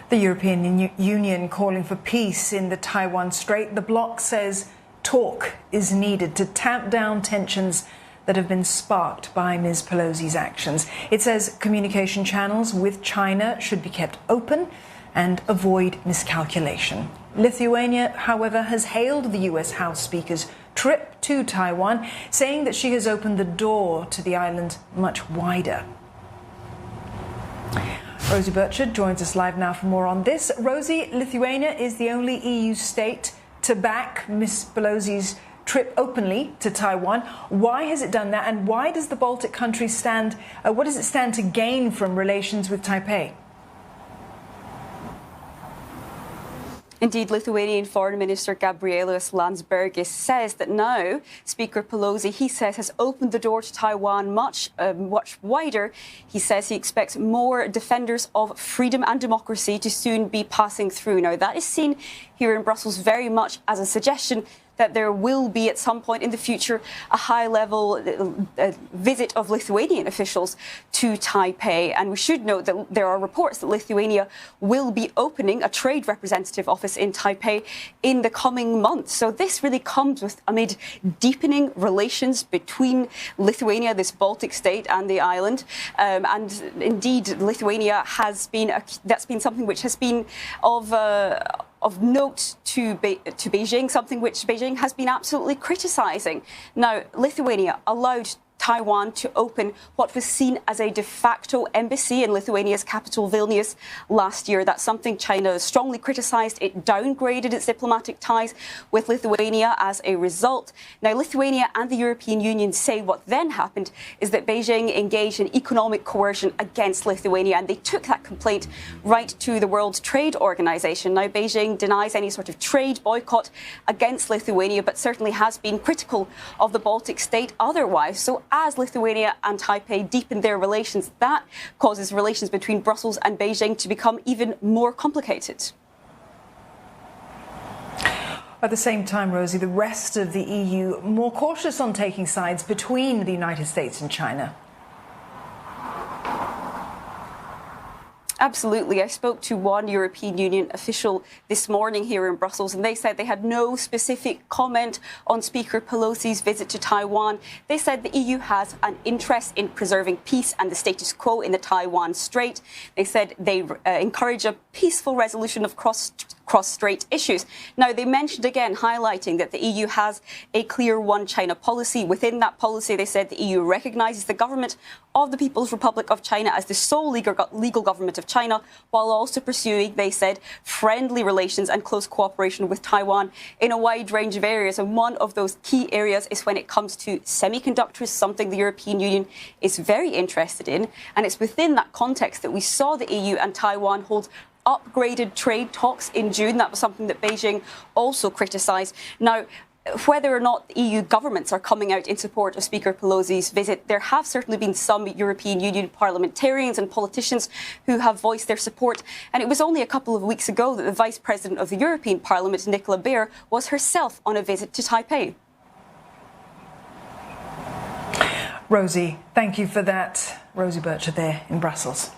The European Union calling for peace in the Taiwan Strait. The bloc says talk is needed to tamp down tensions that have been sparked by Ms Pelosi's actions. It says communication channels with China should be kept open and avoid miscalculation. Lithuania, however, has hailed the US House Speaker's trip to Taiwan, saying that she has opened the door to the island much wider. Rosie Burchard joins us live now for more on this. Rosie, Lithuania is the only EU state to back Ms Pelosi's trip openly to Taiwan. Why has it done that, and why does the Baltic countries stand? What does it stand to gain from relations with Taipei? Indeed, Lithuanian Foreign Minister Gabrielius Landsbergis says that now Speaker Pelosi, he says, has opened the door to Taiwan much wider. He says he expects more defenders of freedom and democracy to soon be passing through. Now, that is seen here in Brussels very much as a suggestion that there will be at some point in the future a high-level visit of Lithuanian officials to Taipei. And we should note that there are reports that Lithuania will be opening a trade representative office in Taipei in the coming months. So this really comes amid deepening relations between Lithuania, this Baltic state, and the island. And indeed, Lithuania that's been something which has been of note to Beijing, something which Beijing has been absolutely criticising. Now, Lithuania allowed Taiwan to open what was seen as a de facto embassy in Lithuania's capital, Vilnius, last year. That's something China strongly criticised. It downgraded its diplomatic ties with Lithuania as a result. Now, Lithuania and the European Union say what then happened is that Beijing engaged in economic coercion against Lithuania, and they took that complaint right to the World Trade Organization. Now, Beijing denies any sort of trade boycott against Lithuania, but certainly has been critical of the Baltic state otherwise. So as Lithuania and Taipei deepen their relations, that causes relations between Brussels and Beijing to become even more complicated. At the same time, Rosie, the rest of the EU more cautious on taking sides between the United States and China. Absolutely. I spoke to one European Union official this morning here in Brussels, and they said they had no specific comment on Speaker Pelosi's visit to Taiwan. They said the EU has an interest in preserving peace and the status quo in the Taiwan Strait. They said they encourage a peaceful resolution of cross-strait issues. Now, they mentioned again, highlighting that the EU has a clear one-China policy. Within that policy, they said the EU recognises the government of the People's Republic of China as the sole legal government of China, while also pursuing, they said, friendly relations and close cooperation with Taiwan in a wide range of areas. And one of those key areas is when it comes to semiconductors, something the European Union is very interested in. And it's within that context that we saw the EU and Taiwan hold upgraded trade talks in June. That was something that Beijing also criticised. Now, whether or not EU governments are coming out in support of Speaker Pelosi's visit, there have certainly been some European Union parliamentarians and politicians who have voiced their support. And it was only a couple of weeks ago that the Vice President of the European Parliament, Nicola Beer, was herself on a visit to Taipei. Rosie, thank you for that. Rosie Burchard there in Brussels.